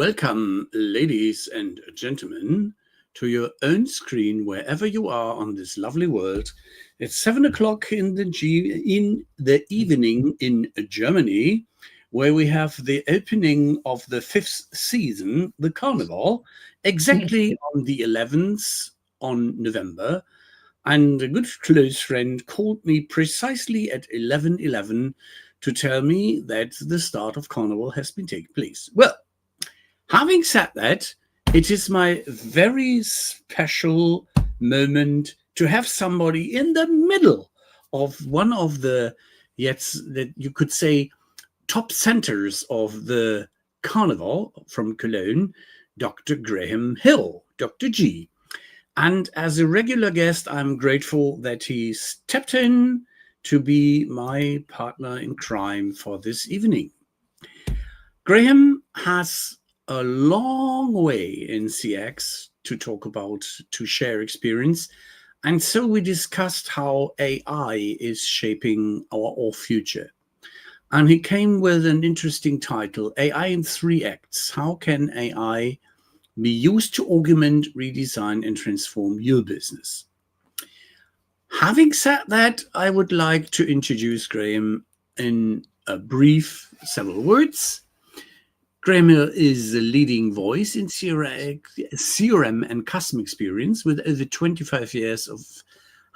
Welcome, ladies and gentlemen, to your own screen, wherever you are on this lovely world. It's 7 o'clock in the evening in Germany, where we have the opening of the 5th season, the Carnival, exactly on the 11th on November. And a good close friend called me precisely at 11:11 to tell me that the start of Carnival has been taking place. Well, having said that, it is my very special moment to have somebody in the middle of one of the, yes, that you could say, top centers of the Carnival from Cologne, Dr. Graham Hill, Dr. G. And as a regular guest, I'm grateful that he stepped in to be my partner in crime for this evening. Graham has a long way in CX to talk about, to share experience. And so we discussed how AI is shaping our all future. And he came with an interesting title, AI in 3 Acts. How can AI be used to augment, redesign, and transform your business? Having said that, I would like to introduce Graham in a brief several words. Graham is a leading voice in CRM and customer experience with over 25 years of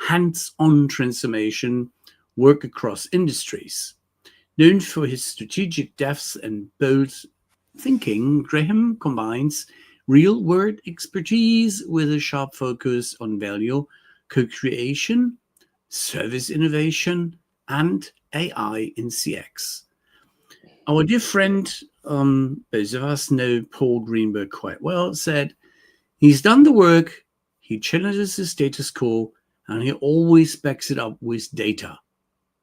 hands-on transformation work across industries. Known for his strategic depth and bold thinking, Graham combines real-world expertise with a sharp focus on value co-creation, service innovation, and AI in CX. Our dear friend, those of us know Paul Greenberg quite well, said he's done the work, he challenges the status quo, and he always backs it up with data,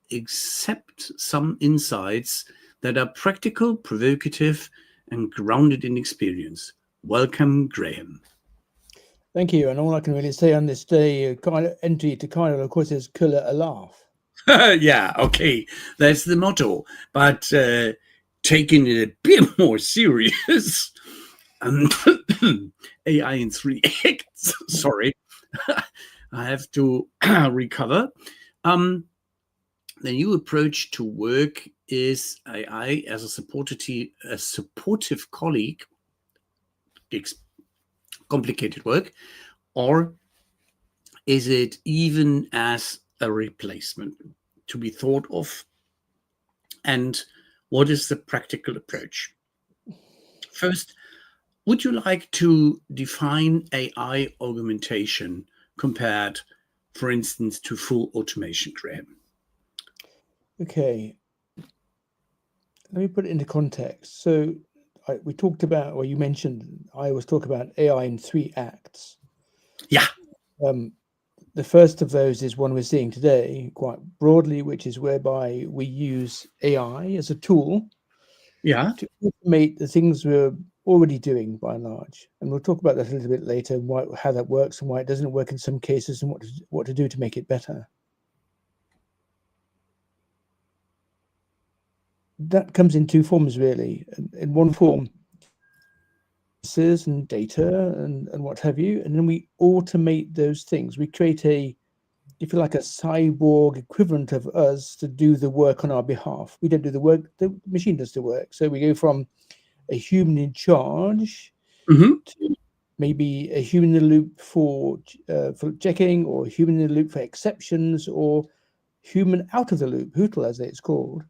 except some insights that are practical, provocative, and grounded in experience. Welcome, Graham. Thank you. And all I can really say on this day, kind of entry to Carnival, of course, is colour a laugh. Yeah, okay, that's the motto. But taking it a bit more serious, AI in 3 Acts. Sorry, I have to recover. The new approach to work is AI as a supportive colleague. Complicated work, or is it even as a replacement to be thought of? And what is the practical approach? First, would you like to define AI augmentation compared, for instance, to full automation, Graham? Okay. Let me put it into context. So we talked about, or you mentioned, I was talking about AI in 3 acts. Yeah. The first of those is one we're seeing today quite broadly, which is whereby we use AI as a tool to automate the things we're already doing by and large. And we'll talk about that a little bit later, how that works and why it doesn't work in some cases and what to do to make it better. That comes in 2 forms, really. In one form, and data and what have you, and then we automate those things. We create a, if you like, a cyborg equivalent of us to do the work on our behalf. We don't do the work, the machine does the work. So we go from a human in charge to maybe a human in the loop for checking, or human in the loop for exceptions, or human out of the loop, HOOTL as it's called.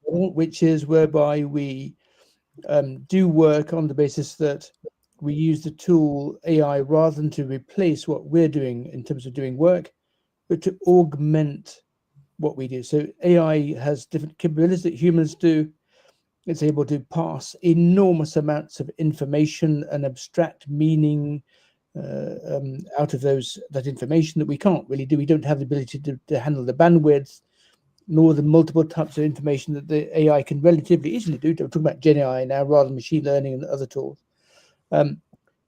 Which is whereby we do work on the basis that we use the tool AI rather than to replace what we're doing in terms of doing work, but to augment what we do. So AI has different capabilities that humans do. It's able to pass enormous amounts of information and abstract meaning out of that information that we can't really do. We don't have the ability to handle the bandwidth, nor the multiple types of information that the AI can relatively easily do. I'm talking about Gen AI now rather than machine learning and other tools.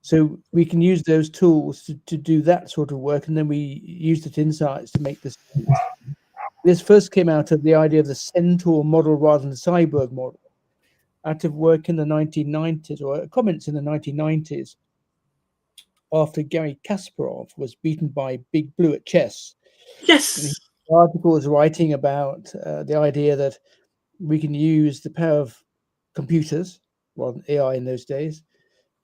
So we can use those tools to do that sort of work, and then we use the insights to make decisions. This first came out of the idea of the centaur model rather than the cyborg model, out of work in the 1990s, or comments in the 1990s, after Garry Kasparov was beaten by Big Blue at chess. Yes. The article was writing about the idea that we can use the power of computers, well, AI in those days,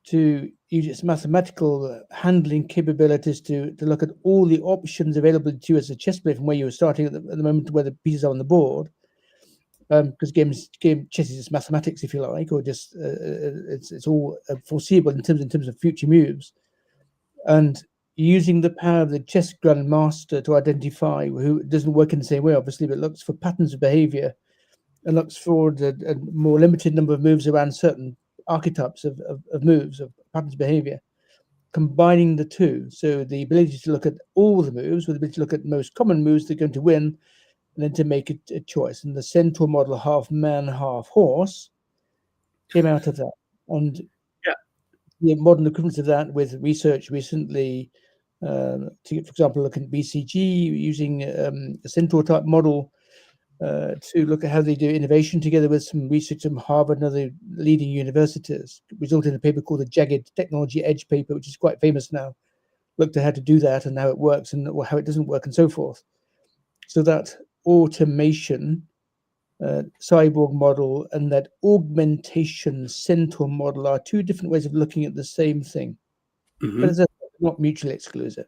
to use its mathematical handling capabilities to look at all the options available to you as a chess player from where you were starting at the moment where the pieces are on the board. Because chess is just mathematics, if you like, or just it's all foreseeable in terms of future moves, and using the power of the chess grandmaster to identify who doesn't work in the same way, obviously, but looks for patterns of behavior and looks for a more limited number of moves around certain archetypes of moves, of patterns of behavior, combining the two. So the ability to look at all the moves with the ability to look at most common moves that are going to win, and then to make a choice. And the centaur model, half man, half horse, came out of that. And the modern equivalent of that with research recently, for example, look at BCG using a centaur type model to look at how they do innovation together with some research from Harvard and other leading universities, resulted in a paper called the Jagged Technology Edge paper, which is quite famous now. Looked at how to do that and how it works and how it doesn't work and so forth. So that automation cyborg model and that augmentation centaur model are two different ways of looking at the same thing, but it's not mutually exclusive.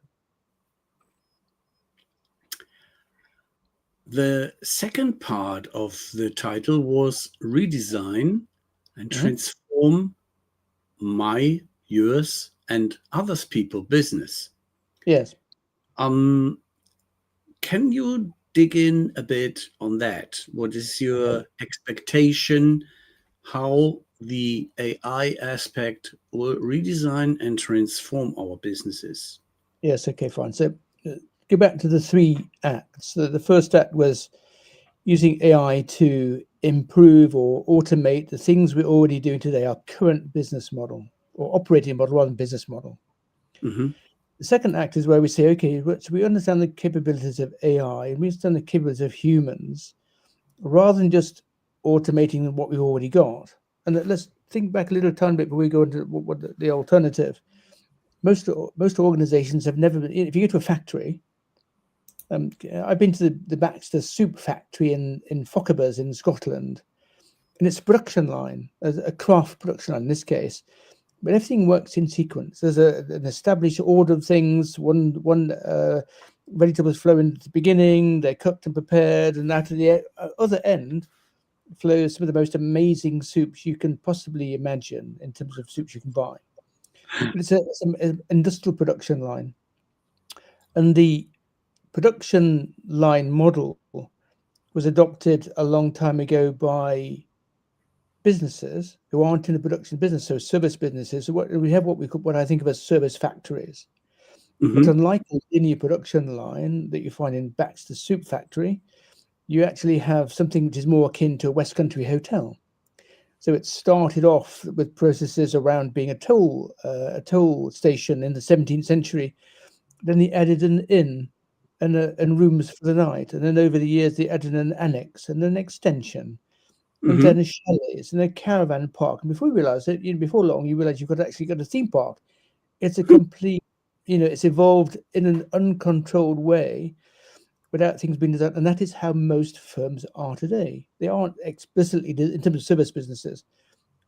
The second part of the title was redesign and transform my, yours, and others people business. Yes. Can you dig in a bit on that? What is your expectation? How the AI aspect will redesign and transform our businesses? Yes. Okay. Fine. So go back to the 3 acts. The first act was using AI to improve or automate the things we're already doing today, our current business model or operating model rather than business model. Mm-hmm. The second act is where we say, okay, so we understand the capabilities of AI and we understand the capabilities of humans, rather than just automating what we've already got. And let's think back a little tiny bit before we go into what the alternative. Most organizations have never been. If you go to a factory, I've been to the Baxter soup factory in Fochabers in Scotland, and it's a production line, a craft production line in this case, but everything works in sequence. There's an established order of things. One vegetables flow in at the beginning, they're cooked and prepared, and out of the other end flows some of the most amazing soups you can possibly imagine in terms of soups you can buy. But it's an industrial production line, and the production line model was adopted a long time ago by businesses who aren't in the production business, so service businesses. So we have what I think of as service factories. Mm-hmm. But unlike a linear production line that you find in Baxter Soup Factory, you actually have something which is more akin to a West Country hotel. So it started off with processes around being a toll station in the 17th century. Then they added an inn and rooms for the night. And then over the years, they added an annex and an extension. And then a chalets and a caravan park. And before you realize it, before long, you realize you've actually got a theme park. It's a complete, it's evolved in an uncontrolled way without things being designed. And that is how most firms are today. They aren't explicitly, in terms of service businesses,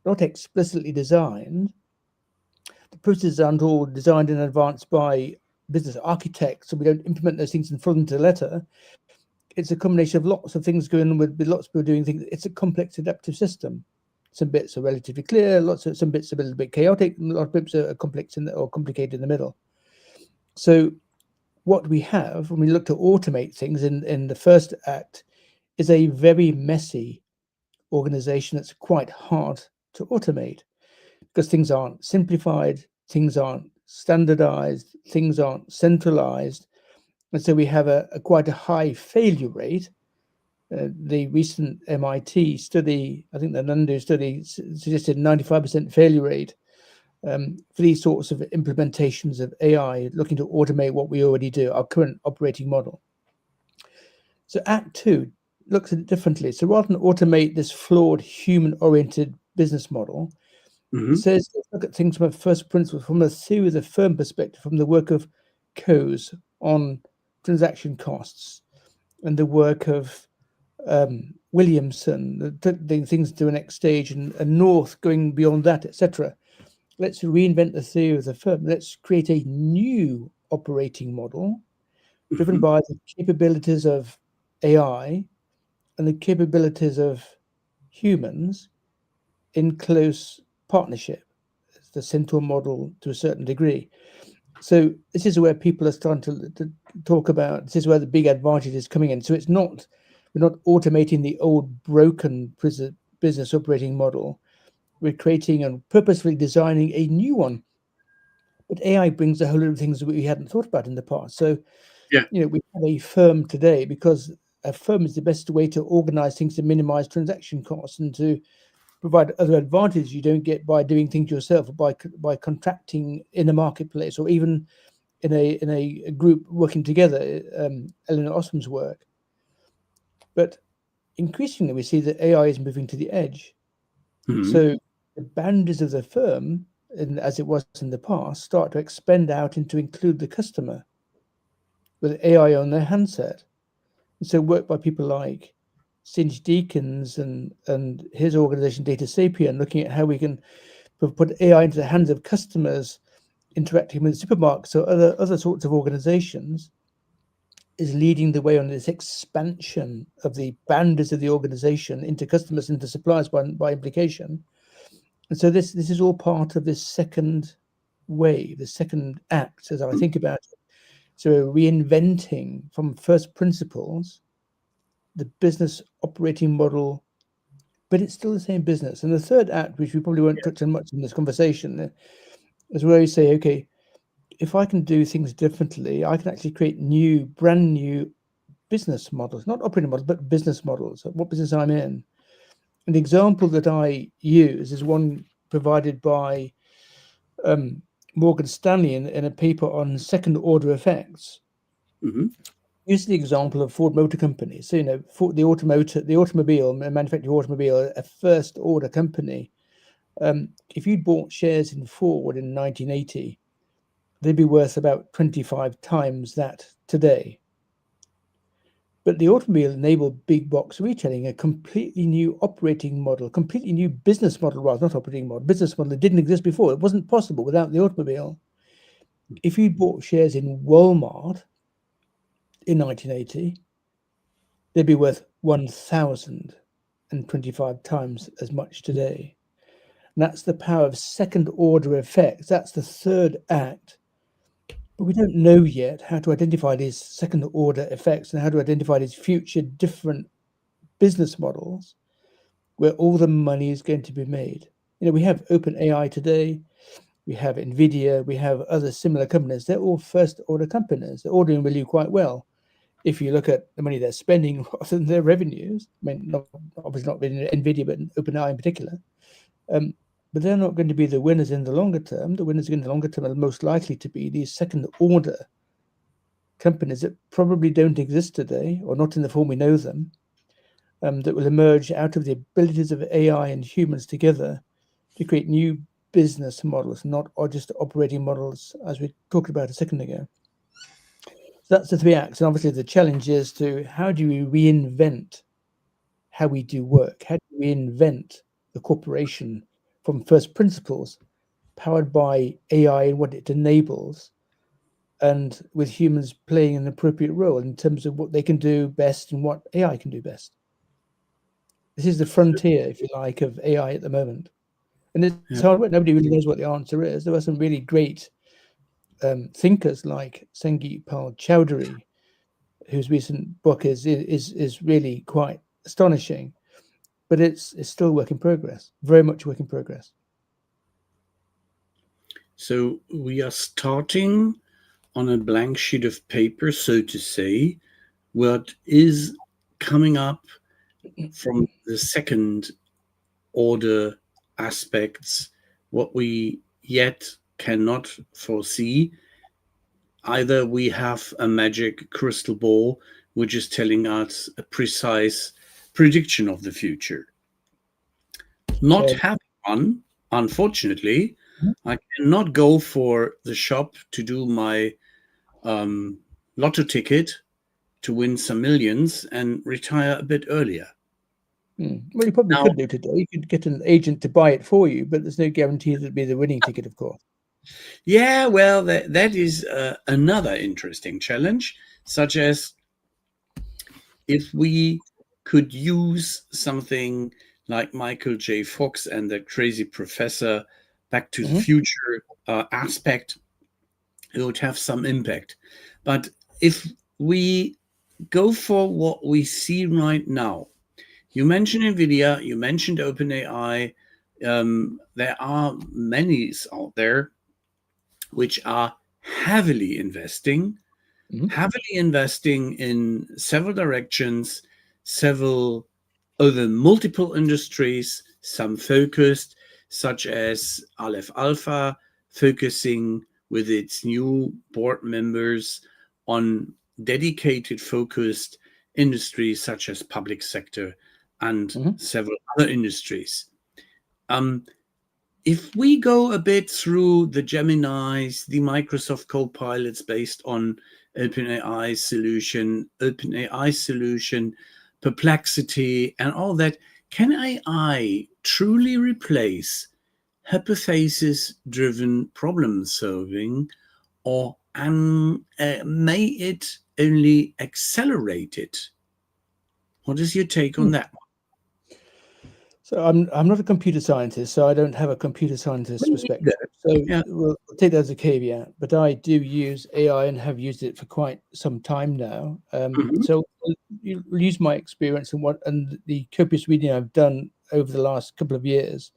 not explicitly designed. The processes aren't all designed in advance by business architects, so we don't implement those things and follow them to the letter. It's a combination of lots of things going on with lots of people doing things. It's a complex adaptive system. Some bits are relatively clear, some bits are a little bit chaotic, and a lot of bits are complex or complicated in the middle. So what we have when we look to automate things in the first act is a very messy organization that's quite hard to automate because things aren't simplified, things aren't standardized, things aren't centralized. And so we have quite a high failure rate. The recent MIT study, I think the Nandu study, suggested 95% failure rate for these sorts of implementations of AI, looking to automate what we already do, our current operating model. So Act 2 looks at it differently. So rather than automate this flawed human-oriented business model, it says let's look at things from a first principle, from a theory of the firm perspective, from the work of Coase on transaction costs and the work of Williamson, the things to the next stage, and North going beyond that, etc. Let's reinvent the theory of the firm. Let's create a new operating model driven by the capabilities of AI and the capabilities of humans in close partnership. It's the Centaur model to a certain degree. So this is where people are starting to talk about, this is where the big advantage is coming in. So it's not, we're not automating the old broken business operating model. We're creating and purposefully designing a new one. But AI brings a whole lot of things that we hadn't thought about in the past. So, we have a firm today because a firm is the best way to organize things to minimize transaction costs and to provide other advantages you don't get by doing things yourself, or by contracting in a marketplace, or even in a group working together. Eleanor Osmond's work. But increasingly, we see that AI is moving to the edge. So the boundaries of the firm, as it was in the past, start to expand out and to include the customer with AI on their handset. And so work by people like Singe Deakins and his organization Data Sapien, looking at how we can put AI into the hands of customers interacting with supermarkets or other sorts of organizations, is leading the way on this expansion of the boundaries of the organization into customers, into suppliers by implication. And so this is all part of this second wave, the second act, as I think about it. So reinventing from first principles the business operating model, but it's still the same business. And the third act, which we probably won't touch on much in this conversation, is where you say, okay, if I can do things differently, I can actually create brand new business models, not operating models, but business models, what business I'm in. An example that I use is one provided by Morgan Stanley in a paper on second order effects. Use the example of Ford Motor Company. So, the automobile, manufacturing automobile, a first order company. If you'd bought shares in Ford in 1980, they'd be worth about 25 times that today. But the automobile enabled big box retailing, a completely new operating model, completely new business model, rather, not operating model, business model that didn't exist before. It wasn't possible without the automobile. If you'd bought shares in Walmart in 1980, they'd be worth 1,025 times as much today. And that's the power of second order effects. That's the third act. But we don't know yet how to identify these second order effects and how to identify these future different business models where all the money is going to be made. We have OpenAI today, we have NVIDIA, we have other similar companies. They're all first order companies. They're all doing really quite well. If you look at the money they're spending rather than their revenues, obviously not NVIDIA, but OpenAI in particular. But they're not going to be the winners in the longer term. The winners in the longer term are most likely to be these second order companies that probably don't exist today, or not in the form we know them, that will emerge out of the abilities of AI and humans together to create new business models, not just operating models, as we talked about a second ago. So that's the three acts. And obviously the challenge is how do we reinvent how we do work? How do we reinvent the corporation from first principles, powered by AI and what it enables, and with humans playing an appropriate role in terms of what they can do best and what AI can do best. This is the frontier, if you like, of AI at the moment. And it's hard work. Nobody really knows what the answer is. There are some really great thinkers like Sangeet Pal Chowdhury, whose recent book is really quite astonishing. But it's still work in progress, very much work in progress. So we are starting on a blank sheet of paper, so to say. What is coming up from the second order aspects, what we yet cannot foresee. Either we have a magic crystal ball which is telling us a precise prediction of the future. Not having one, unfortunately, I cannot go for the shop to do my lotto ticket to win some millions and retire a bit earlier. Well, you probably could do today. You could get an agent to buy it for you, but there's no guarantee that it'd be the winning ticket, of course. Yeah, well, that is another interesting challenge, such as if we could use something like Michael J. Fox and the crazy professor Back to the Future aspect, it would have some impact. But if we go for what we see right now, you mentioned NVIDIA, you mentioned OpenAI. There are many out there which are heavily investing in several directions, several over multiple industries, some focused, such as Aleph Alpha, focusing with its new board members on dedicated, focused industries such as public sector and several other industries. If we go a bit through the Geminis, the Microsoft Copilots based on OpenAI solution, Perplexity, and all that, can AI truly replace hypothesis-driven problem solving, or may it only accelerate it? What is your take on that? So I'm not a computer scientist, so I don't have a computer scientist perspective. So we'll take that as a caveat. But I do use AI and have used it for quite some time now. So you'll use my experience and the copious reading I've done over the last couple of years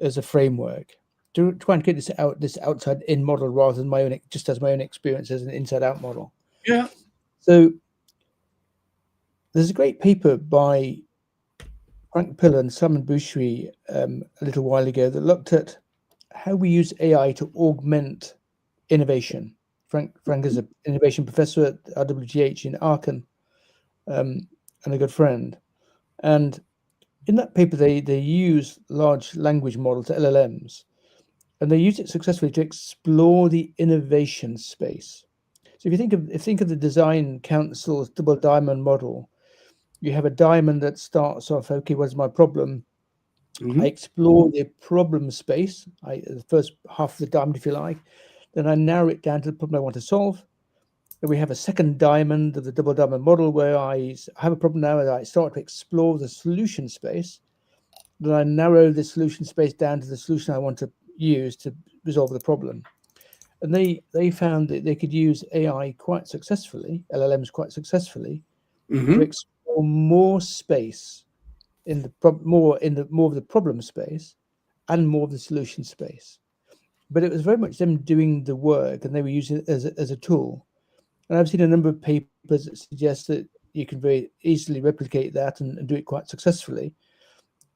as a framework to try and get this outside in model rather than my own, just as my own experience as an inside out model. Yeah. So there's a great paper by Frank Piller and Simon Bouchery a little while ago that looked at how we use AI to augment innovation. Frank is an innovation professor at RWGH in Aachen and a good friend. And in that paper, they use large language models, LLMs, and they use it successfully to explore the innovation space. So if you think of the Design Council's double diamond model, you have a diamond that starts off, okay, what's my problem? I explore the problem space, the first half of the diamond, if you like. Then I narrow it down to the problem I want to solve. Then we have a second diamond of the double diamond model where I have a problem now and I start to explore the solution space. Then I narrow the solution space down to the solution I want to use to resolve the problem. And they found that they could use AI quite successfully, LLMs quite successfully, to explore more space more of the problem space and more of the solution space. But it was very much them doing the work, and they were using it as a tool. And I've seen a number of papers that suggest that you can very easily replicate that and do it quite successfully.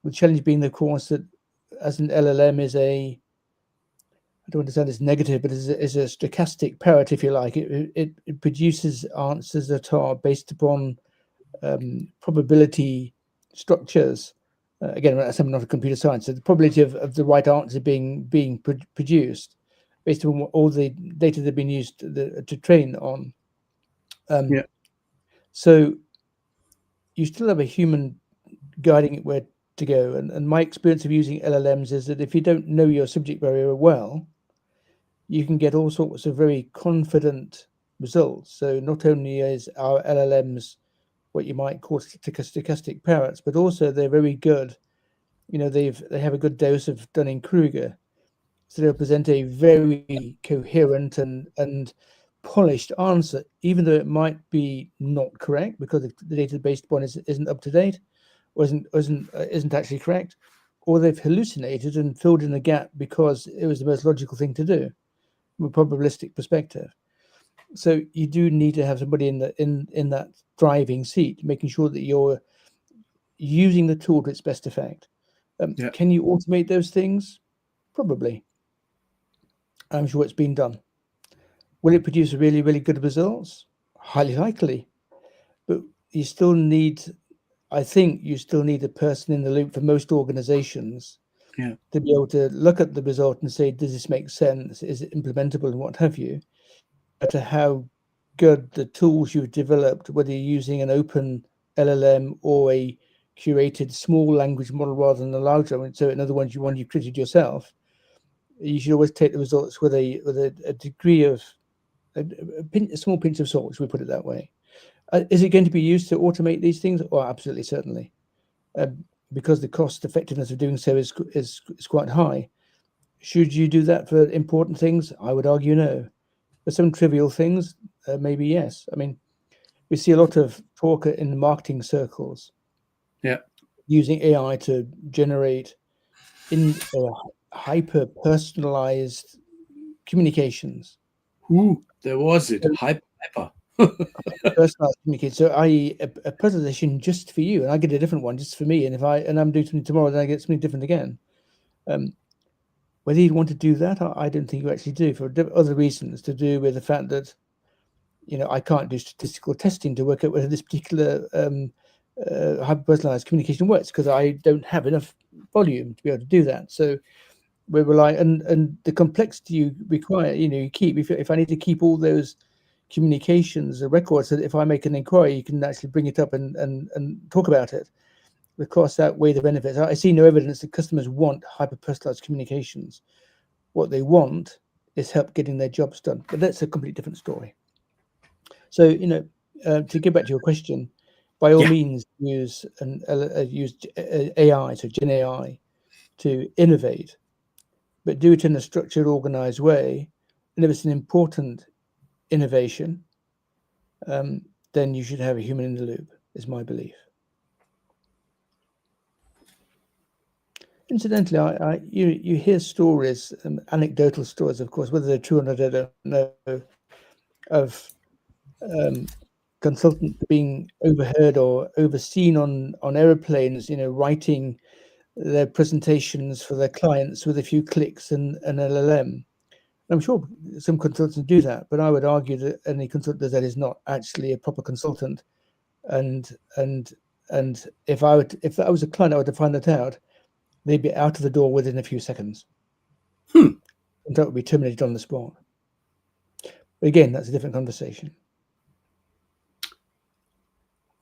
The challenge being, of course, that as an LLM is I don't understand it's negative, but is a stochastic parrot, if you like. It produces answers that are based upon probability structures. Again, I'm not a computer science, so the probability of the right answer being produced based on all the data that have been used to train on. So you still have a human guiding it where to go. And my experience of using LLMs is that if you don't know your subject very well, you can get all sorts of very confident results. So not only is our LLMs what you might call stochastic parrots, but also they're very good. They have a good dose of Dunning-Kruger, so they'll present a very coherent and polished answer, even though it might be not correct because the data based upon isn't up to date, or isn't actually correct, or they've hallucinated and filled in the gap because it was the most logical thing to do from a probabilistic perspective. So you do need to have somebody in that driving seat, making sure that you're using the tool to its best effect. Can you automate those things? Probably. I'm sure it's been done. Will it produce really, really good results? Highly likely. But you still need, I think you still need a person in the loop for most organizations to be able to look at the result and say, does this make sense? Is it implementable and what have you? No matter how good the tools you've developed, whether you're using an open LLM or a curated small language model rather than a large one. So in other words, one you created yourself, you should always take the results with a degree of a small pinch of salt, should we put it that way. Is it going to be used to automate these things? Oh, absolutely, certainly. Because the cost effectiveness of doing so is quite high. Should you do that for important things? I would argue no. For some trivial things, maybe yes. I mean, we see a lot of talk in the marketing circles, using AI to generate hyper personalized communications. There was it, hyper. Personalized communication. So, i.e., a presentation just for you, and I get a different one just for me. And if I'm doing something tomorrow, then I get something different again. Whether you want to do that, I don't think you actually do, for other reasons, to do with the fact that, I can't do statistical testing to work out whether this particular hyper-personalized communication works, because I don't have enough volume to be able to do that. So we rely, and the complexity you require, you keep, if I need to keep all those communications records, so that if I make an inquiry, you can actually bring it up and talk about it. The costs outweigh the benefits. I see no evidence that customers want hyper-personalized communications. What they want is help getting their jobs done. But that's a completely different story. So, to get back to your question, by all means, use AI, so Gen AI, to innovate, but do it in a structured, organized way. And if it's an important innovation, then you should have a human in the loop, is my belief. Incidentally, you hear stories, anecdotal stories, of course, whether they're true or not, I don't know, of consultants being overheard or overseen on aeroplanes, writing their presentations for their clients with a few clicks and an LLM. I'm sure some consultants do that, but I would argue that any consultant does that is not actually a proper consultant. And if that was a client, I would have found that out. They'd be out of the door within a few seconds. And that would be terminated on the spot. But again, that's a different conversation.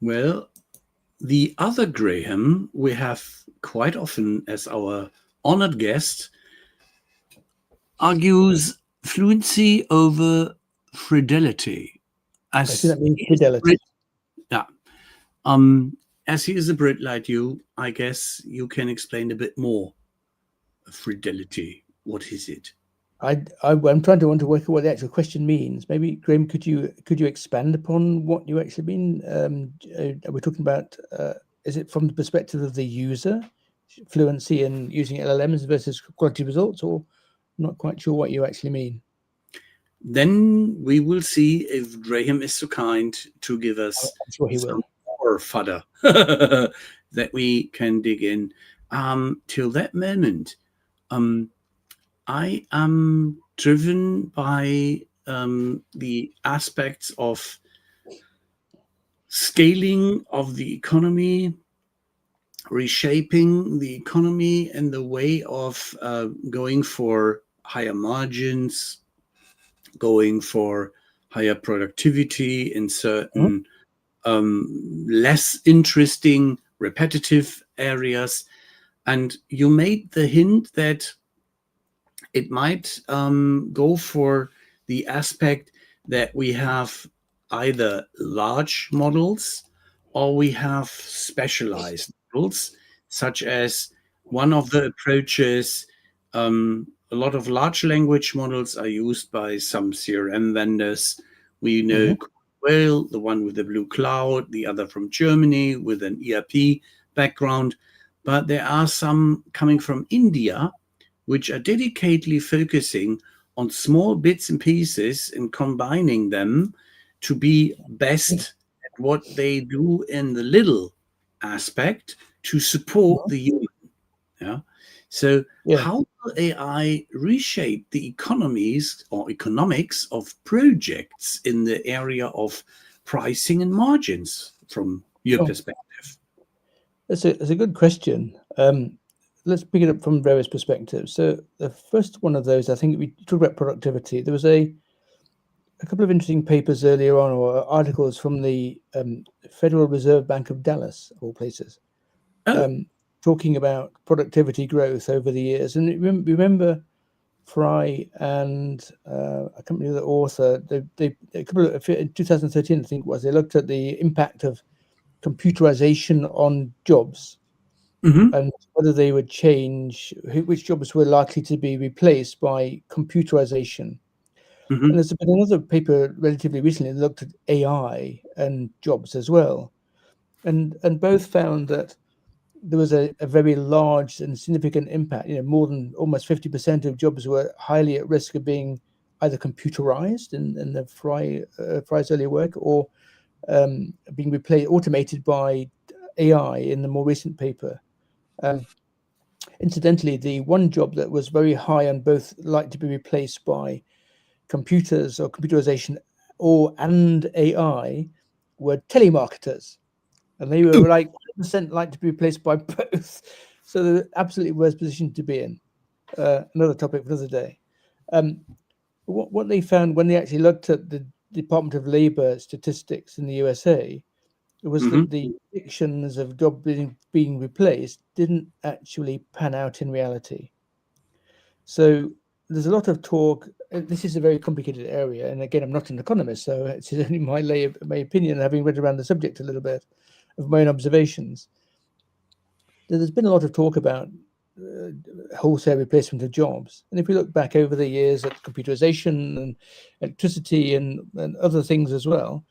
Well, the other Graham we have quite often as our honored guest argues fluency over fidelity. I see that means fidelity. As he is a Brit like you, I guess you can explain a bit more. Fidelity, what is it? I'm trying to work out what the actual question means. Maybe, Graham, could you expand upon what you actually mean? We're talking about, is it from the perspective of the user, fluency in using LLMs versus quality results, or I'm not quite sure what you actually mean? Then we will see if Graham is so kind to give us some more fodder that we can dig in. Till that moment, I am driven by the aspects of scaling of the economy, reshaping the economy, and the way of going for higher margins, going for higher productivity in certain less interesting, repetitive areas. And you made the hint that it might go for the aspect that we have either large models or we have specialized models, such as one of the approaches. A lot of large language models are used by some CRM vendors. We know well, the one with the blue cloud, the other from Germany with an ERP background. But there are some coming from India, which are dedicatedly focusing on small bits and pieces and combining them to be best at what they do in the little aspect to support the human. Yeah. So Yeah. how will AI reshape the economies or economics of projects in the area of pricing and margins from your Sure. perspective? That's a good question. Let's pick it up from various perspectives. So the first one of those, I think we talked about productivity. There was a couple of interesting papers earlier on, or articles from the Federal Reserve Bank of Dallas, of all places, Oh, talking about productivity growth over the years. And remember Fry and I can't remember the author. They a couple of in 2013, I think it was. They looked at the impact of computerization on jobs mm-hmm, and whether they would change, which jobs were likely to be replaced by computerization. mm-hmm, And there's been another paper relatively recently that looked at AI and jobs as well, and both found that there was a very large and significant impact. More than almost 50% of jobs were highly at risk of being either computerized in the Fry's earlier work, or being replaced, automated by AI in the more recent paper. Incidentally, the one job that was very high on both like to be replaced by computers or computerization and AI were telemarketers, and they were like 100% like to be replaced by both. So they're absolutely worst position to be in. Another topic for another day. Um, what they found when they actually looked at the Department of Labor statistics in the USA was mm-hmm. that the predictions of job being replaced didn't actually pan out in reality. So there's a lot of talk. This is a very complicated area, and again, I'm not an economist, so it's only my opinion, having read around the subject a little bit, of my own observations. There's been a lot of talk about wholesale replacement of jobs, and if we look back over the years at computerization and electricity and other things as well,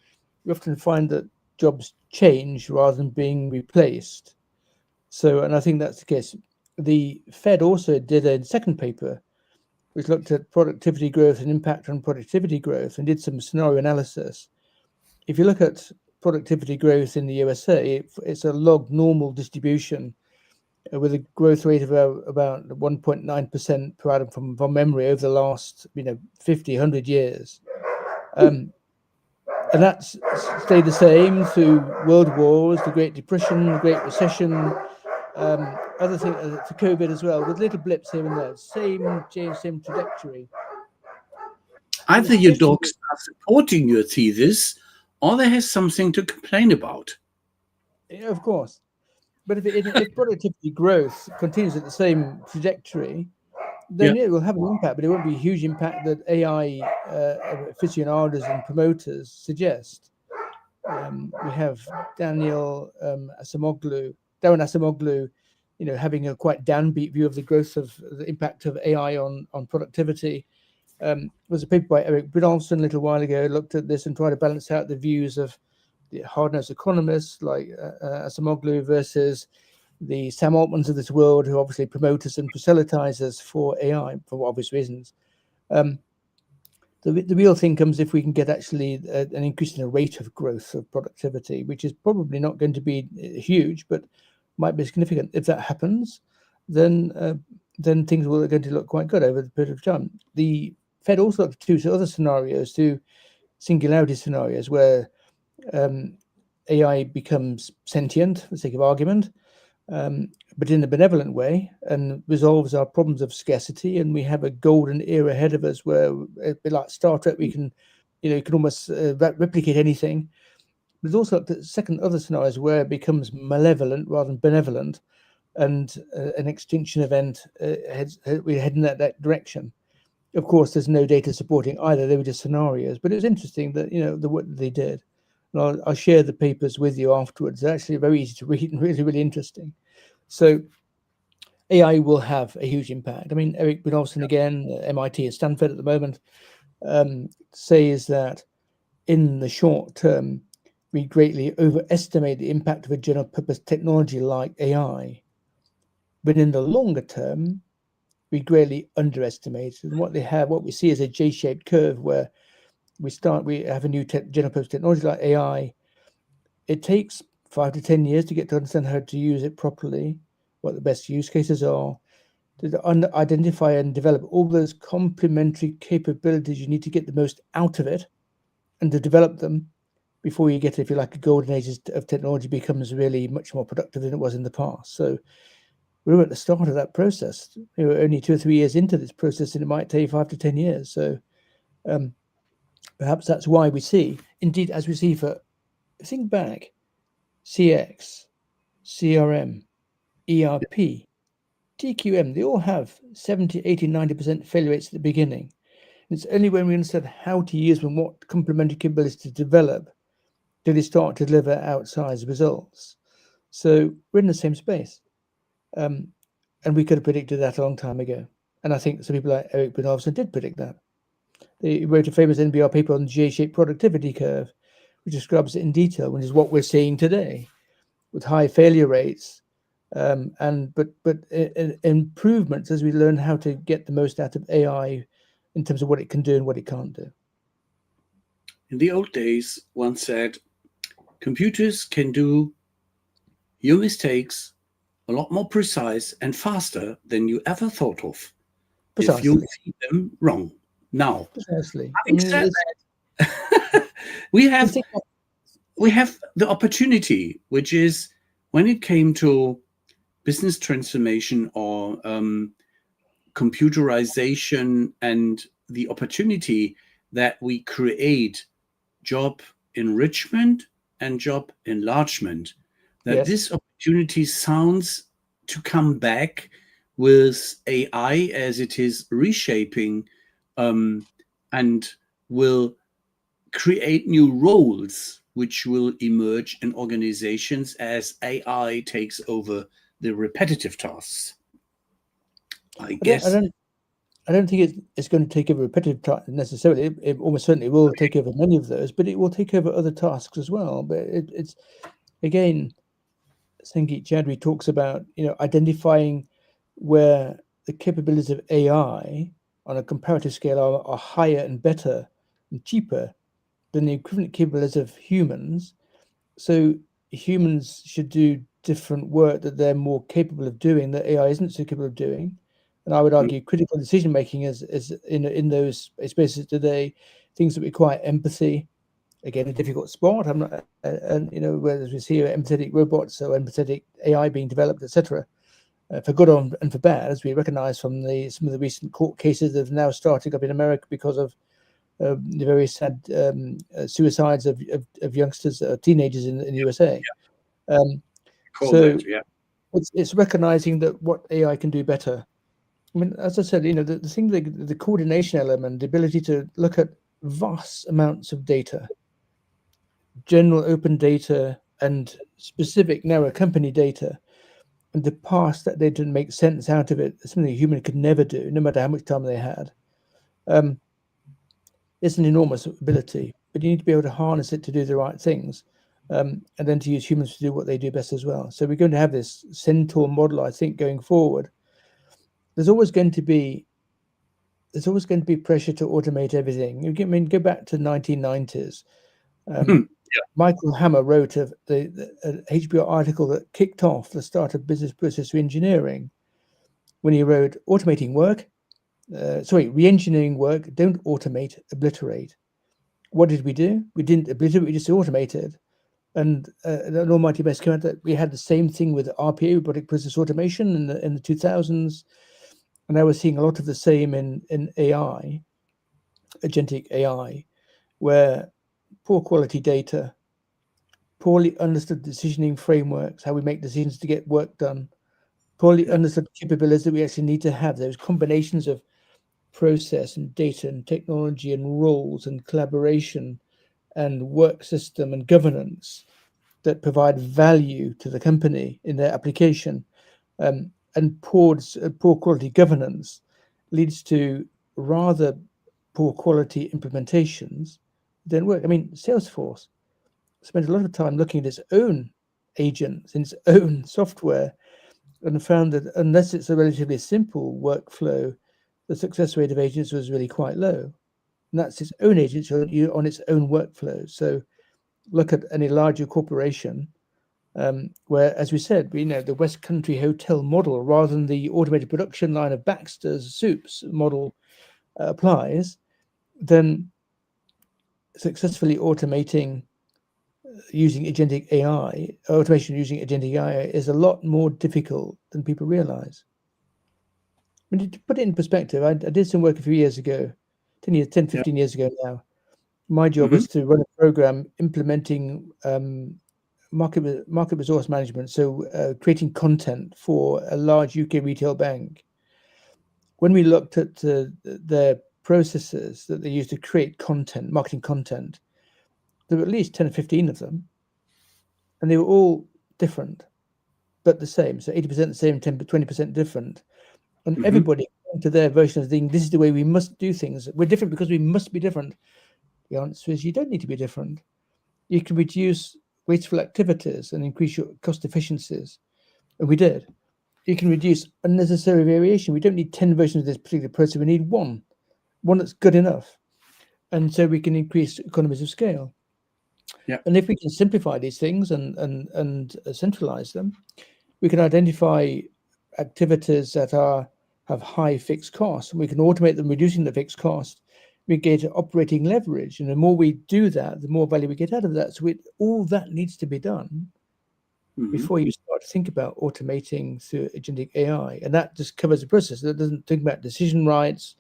we often find that jobs change rather than being replaced. So, and I think that's the case. The Fed also did a second paper which looked at productivity growth and impact on productivity growth and did some scenario analysis. If you look at productivity growth in the USA, it's a log normal distribution with a growth rate of about 1.9% per annum from memory over the last 50, 100 years. And that's stayed the same through world wars, the Great Depression, the Great Recession, other things, to COVID as well, with little blips here and there. Same change, same trajectory. Either your dogs are supporting your thesis or they have something to complain about. Yeah, of course. But if productivity growth continues at the same trajectory, then Yeah. it will have an impact, but it won't be a huge impact that AI aficionados and promoters suggest. We have Darren Acemoglu, having a quite downbeat view of the growth of the impact of AI on productivity. Was a paper by Eric Bridolfson a little while ago, looked at this and tried to balance out the views of the hard-nosed economists like Acemoglu versus the Sam Altmans of this world, who are obviously promoters and proselytizers for AI for obvious reasons. The real thing comes if we can get actually an increase in the rate of growth of productivity, which is probably not going to be huge, but might be significant. If that happens, then things are going to look quite good over the period of time. The Fed also looked at two other scenarios, two singularity scenarios, where AI becomes sentient, for the sake of argument, but in a benevolent way, and resolves our problems of scarcity. And we have a golden era ahead of us where, a bit like Star Trek, we can, you can almost replicate anything. There's also other scenarios where it becomes malevolent rather than benevolent, and an extinction event we're heading that direction. Of course, there's no data supporting either. They were just scenarios, but it was interesting that the work that they did. And I'll share the papers with you afterwards. They're actually very easy to read and really, really interesting. So AI will have a huge impact. I mean, Eric Bridolfson, again, MIT and Stanford at the moment, says that in the short term, we greatly overestimate the impact of a general purpose technology like AI. But in the longer term, we greatly underestimate. And what we see is a J-shaped curve where we have a new general purpose technology like AI. It takes 5 to 10 years to get to understand how to use it properly, what the best use cases are. to identify and develop all those complementary capabilities you need to get the most out of it, and to develop them before you get, if you like, a golden age of technology becomes really much more productive than it was in the past. So we were at the start of that process. We were only 2 or 3 years into this process, and it might take 5 to 10 years. So perhaps that's why we see, indeed, as we see think back, CX, CRM, ERP, TQM, they all have 70, 80, 90% failure rates at the beginning. And it's only when we understand how to use them, what complementary capabilities to develop, do they start to deliver outsized results. So we're in the same space. And we could have predicted that a long time ago. And I think some people like Eric Bernardson did predict that. They wrote a famous NBR paper on the J-shaped productivity curve, which describes it in detail, which is what we're seeing today, with high failure rates, but improvements as we learn how to get the most out of AI in terms of what it can do and what it can't do. In the old days, one said, computers can do your mistakes a lot more precise and faster than you ever thought of. Precisely. If you feed them wrong. Now, precisely. having said that, we have the opportunity, which is when it came to business transformation or computerization and the opportunity that we create job enrichment and job enlargement, that this opportunity sounds to come back with AI as it is reshaping and will create new roles which will emerge in organizations as AI takes over the repetitive tasks. I don't think it's going to take over repetitive tasks necessarily. It almost certainly will take over many of those, but it will take over other tasks as well. But it's again, Sangeet Chowdhury talks about identifying where the capabilities of AI on a comparative scale are higher and better and cheaper than the equivalent capabilities of humans. So humans should do different work that they're more capable of doing that AI isn't so capable of doing. And I would argue critical decision making is in those spaces today, things that require empathy. Again, a difficult spot. I'm not, and whether we see empathetic robots or empathetic AI being developed, etc., for good and for bad, as we recognise from some of the recent court cases that have now started up in America because of the very sad suicides of youngsters, teenagers in the USA. It's recognising that what AI can do better. I mean, as I said, the thing, the coordination element, the ability to look at vast amounts of data, general open data and specific narrow company data, and to parse that data and make sense out of it, something a human could never do, no matter how much time they had. It's an enormous ability, but you need to be able to harness it to do the right things, and then to use humans to do what they do best as well. So we're going to have this centaur model, I think, going forward. There's always going to be pressure to automate everything. I mean, go back to the 1990s. Michael Hammer wrote an HBO article that kicked off the start of business process reengineering when he wrote, re-engineering work, don't automate, obliterate. What did we do? We didn't obliterate, we just automated. And an almighty mess came out that we had the same thing with RPA, robotic process automation, in the 2000s. And now we're seeing a lot of the same in AI, agentic AI, where poor quality data, poorly understood decisioning frameworks, how we make decisions to get work done, poorly understood capabilities that we actually need to have, those combinations of process and data and technology and roles and collaboration and work system and governance that provide value to the company in their application, and poor quality governance leads to rather poor quality implementations that work. I mean, Salesforce spent a lot of time looking at its own agents and its own software and found that unless it's a relatively simple workflow, the success rate of agents was really quite low. And that's its own agents on its own workflow. So look at any larger corporation, where, as we said, the West Country hotel model, rather than the automated production line of Baxter's soups model applies, then successfully automating using agentic AI, automation using agentic AI is a lot more difficult than people realize. I mean, to put it in perspective, I did some work a few years ago, 15 years ago now. My job was to run a program implementing market resource management, so creating content for a large UK retail bank. When we looked at their processes that they use to create content, marketing content, there were at least 10 or 15 of them, and they were all different, but the same. So 80% the same, 10, 20% different. And everybody to their version of the thing, this is the way we must do things. We're different because we must be different. The answer is you don't need to be different. You can reduce wasteful activities and increase your cost efficiencies. And we did. You can reduce unnecessary variation. We don't need 10 versions of this particular process. We need one that's good enough. And so we can increase economies of scale. Yeah. And if we can simplify these things and centralize them, we can identify activities that have high fixed costs, and we can automate them, reducing the fixed cost. We get operating leverage, and the more we do that, the more value we get out of that. So all that needs to be done before you start to think about automating through agentic AI, and that just covers the process. That doesn't think about decision rights,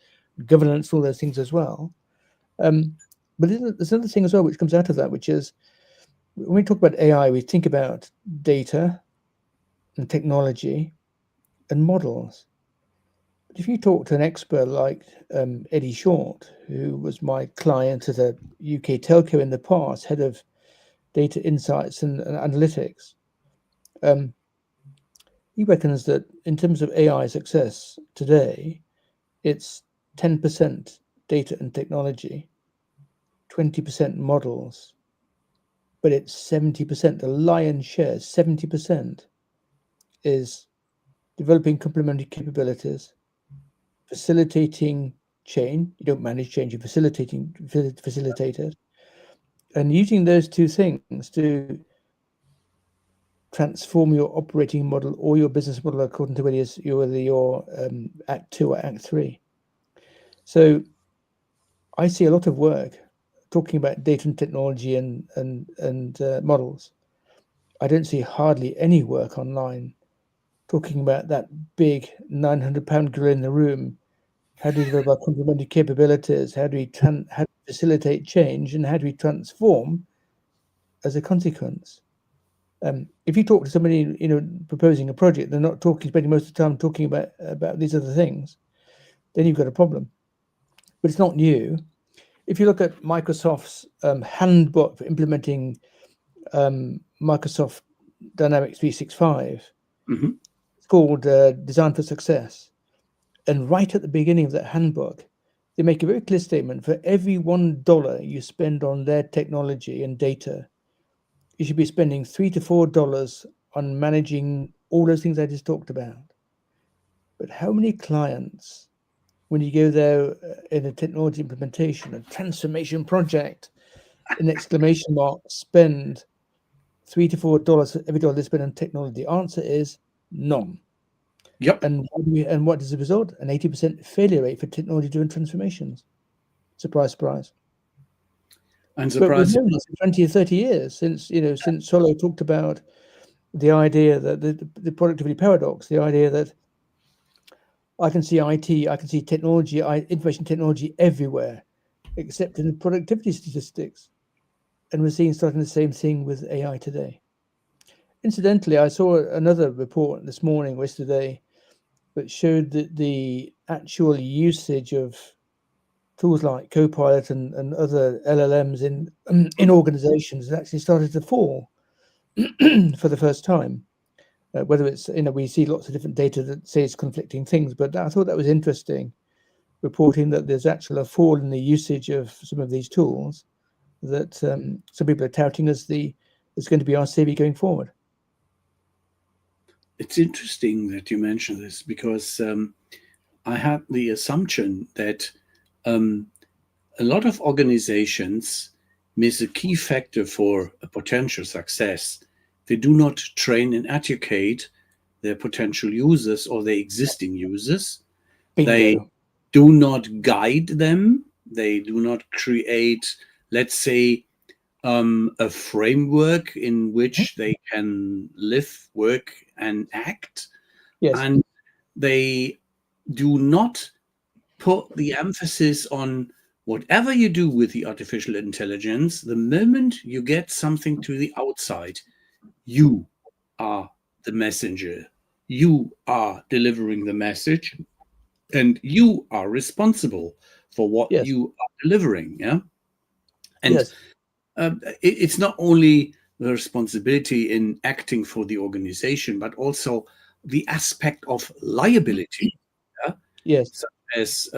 governance, all those things as well. But there's another thing as well which comes out of that, which is when we talk about AI, we think about data and technology and models. But if you talk to an expert like Eddie Short, who was my client at a UK telco in the past, head of data insights and analytics, he reckons that in terms of AI success today, it's 10% data and technology, 20% models, but it's 70%, the lion's share, 70% is developing complementary capabilities, facilitating change. You don't manage change, you're facilitate it, and using those two things to transform your operating model or your business model according to whether you're Act 2 or Act 3. So I see a lot of work talking about data and technology and models. I don't see hardly any work online talking about that big 900-pound gorilla in the room. How do we develop our complementary capabilities? How do we facilitate change, and how do we transform as a consequence? If you talk to somebody, proposing a project, they're not spending most of the time talking about these other things, then you've got a problem. But it's not new. If you look at Microsoft's handbook for implementing Microsoft Dynamics 365, it's called Design for Success. And right at the beginning of that handbook, they make a very clear statement: for every $1 you spend on their technology and data, you should be spending $3 to $4 on managing all those things I just talked about. But how many clients, when you go there in a technology implementation, a transformation project, an exclamation mark, spend $3 to $4 for every dollar they spend on technology? The answer is none. Yep. And what is the result? An 80% failure rate for technology-driven transformations. Surprise, surprise. And surprise. But we've known this for 20 or 30 years since Solo talked about the idea that the productivity paradox, the idea that I can see IT, I can see technology, information technology everywhere, except in the productivity statistics. And we're starting the same thing with AI today. Incidentally, I saw another report this morning or yesterday that showed that the actual usage of tools like Copilot and other LLMs in organizations has actually started to fall for the first time. Whether it's, we see lots of different data that says conflicting things, but I thought that was interesting, reporting that there's actually a fall in the usage of some of these tools that some people are touting as going to be our savior going forward. It's interesting that you mention this, because I had the assumption that a lot of organizations miss a key factor for a potential success. They do not train and educate their potential users or their existing users. Bingo. They do not guide them. They do not create, let's say, a framework in which they can live, work, and act. Yes. And they do not put the emphasis on whatever you do with the artificial intelligence. The moment you get something to the outside, you are the messenger. You are delivering the message, and you are responsible for what Yes. you are delivering. Yeah. And Yes. it's not only the responsibility in acting for the organization, but also the aspect of liability. Yeah? Yes. Such as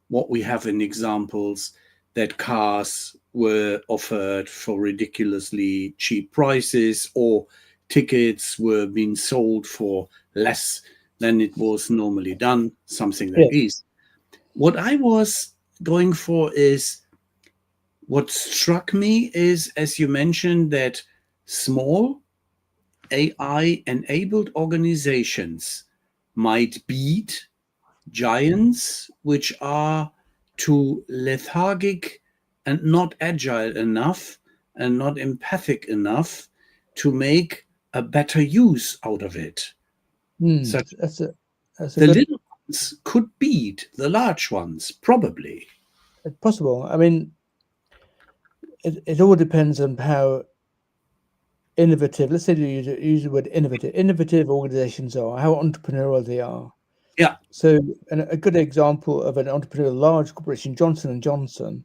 what we have in examples that cars were offered for ridiculously cheap prices, or tickets were being sold for less than it was normally done, something like this. What I was going for is, what struck me is, as you mentioned, that small AI-enabled organizations might beat giants which are too lethargic and not agile enough and not empathic enough to make a better use out of it. So That's a the good, little ones could beat the large ones, probably. possible. I mean, it all depends on how innovative, let's say you use the word innovative organizations are, how entrepreneurial they are. Yeah. So a good example of an entrepreneurial large corporation, Johnson and Johnson,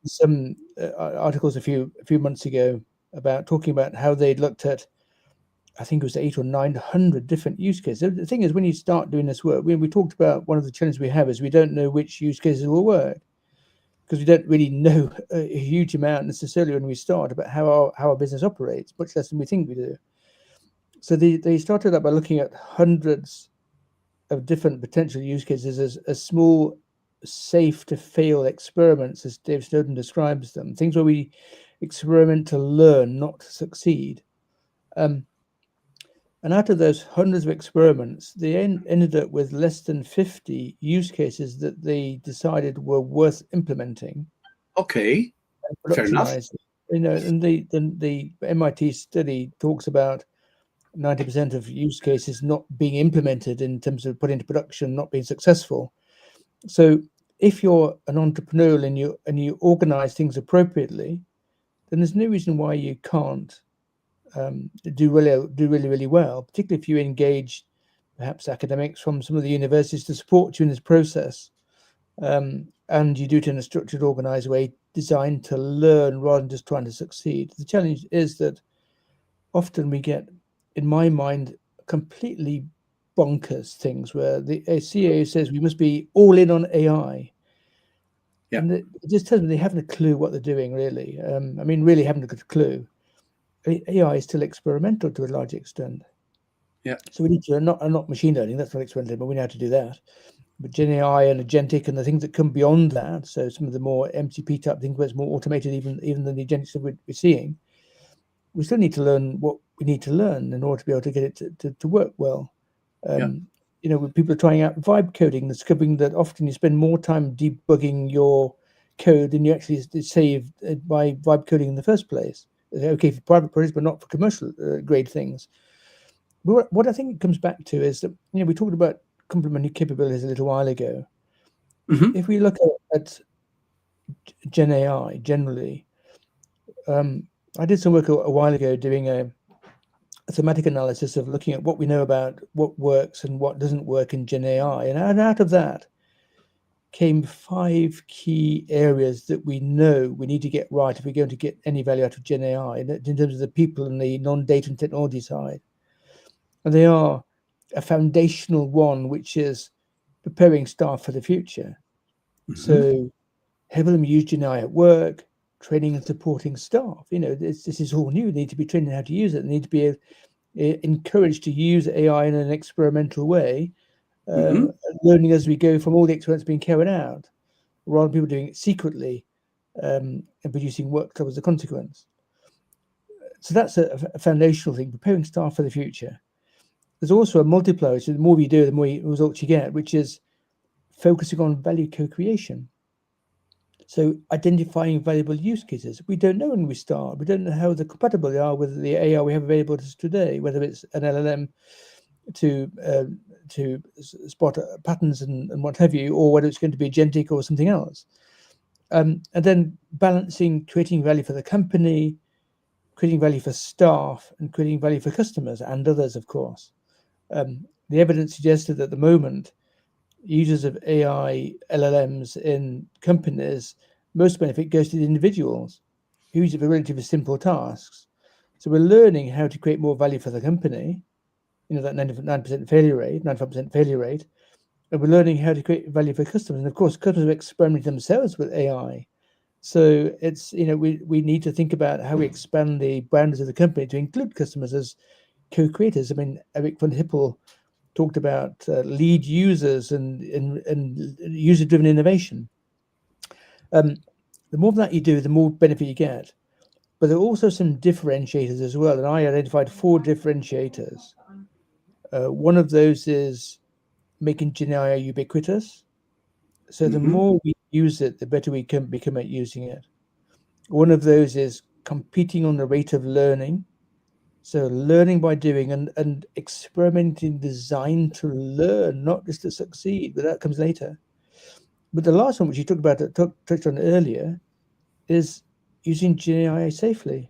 some articles a few months ago about talking about how they'd looked at, I think it was 800 or 900 different use cases. The thing is, when you start doing this work, we talked about one of the challenges we have is we don't know which use cases will work, because we don't really know a huge amount necessarily when we start about how our business operates, much less than we think we do. So they started out by looking at hundreds of different potential use cases as small, safe to fail experiments, as Dave Snowden describes them, things where we experiment to learn, not to succeed. And out of those hundreds of experiments, they ended up with less than 50 use cases that they decided were worth implementing. Okay, And fair enough. productionizing. And the MIT study talks about 90% of use cases not being implemented in terms of put into production, not being successful. So if you're an entrepreneur and you organize things appropriately, then there's no reason why you can't do really well, particularly if you engage perhaps academics from some of the universities to support you in this process, and you do it in a structured, organized way designed to learn rather than just trying to succeed. The challenge is that often we get, in my mind, completely bonkers things where the CEO says we must be all in on AI. Yeah. And it just tells me they haven't a clue what they're doing, really. I mean, really haven't a clue. AI is still experimental to a large extent. Yeah. So we need to, not machine learning, that's not experimental, but we know how to do that. But Gen AI and agentic and the things that come beyond that, so some of the more MCP type things where it's more automated even than the agentic stuff we're seeing, we still need to learn what we need to learn in order to be able to get it to work well. You know, when people are trying out vibe coding, discovering that often you spend more time debugging your code than you actually save by vibe coding in the first place. Okay, for private projects, but not for commercial grade things. But what I think it comes back to is that, you know, we talked about complementary capabilities a little while ago. If we look at Gen AI generally, I did some work a while ago doing a thematic analysis of looking at what we know about what works and what doesn't work in Gen AI. And out of that came 5 key areas that we know we need to get right if we're going to get any value out of Gen AI in terms of the people and the non-data and technology side. And they are a foundational one, which is preparing staff for the future. So having them use Gen AI at work, training and supporting staff. You know, this is all new. They need to be trained in how to use it. They need to be encouraged to use AI in an experimental way, learning as we go from all the experiments being carried out, rather than people doing it secretly and producing work as a consequence. So that's a foundational thing, preparing staff for the future. There's also a multiplier. So the more you do, the more results you get, which is focusing on value co-creation. So identifying valuable use cases. We don't know when we start. We don't know how compatible they are with the AI we have available to us today, whether it's an LLM to spot patterns and what have you, or whether it's going to be agentic or something else. And then balancing creating value for the company, creating value for staff, and creating value for customers and others, of course. The evidence suggests that at the moment, users of AI LLMs in companies, most benefit goes to the individuals who use it for relatively simple tasks. So we're learning how to create more value for the company, that 99% failure rate, 95% failure rate, and we're learning how to create value for customers. And of course, customers experiment themselves with AI. So it's, we need to think about how we expand the boundaries of the company to include customers as co-creators. I mean, Eric von Hippel talked about lead users and user-driven innovation. The more of that you do, the more benefit you get. But there are also some differentiators as well, and I identified 4 differentiators. One of those is making GenAI ubiquitous. So the more we use it, the better we can become at using it. One of those is competing on the rate of learning. So learning by doing and experimenting designed to learn, not just to succeed, but that comes later. But the last one, which you talked about, touched on earlier, is using GenAI safely.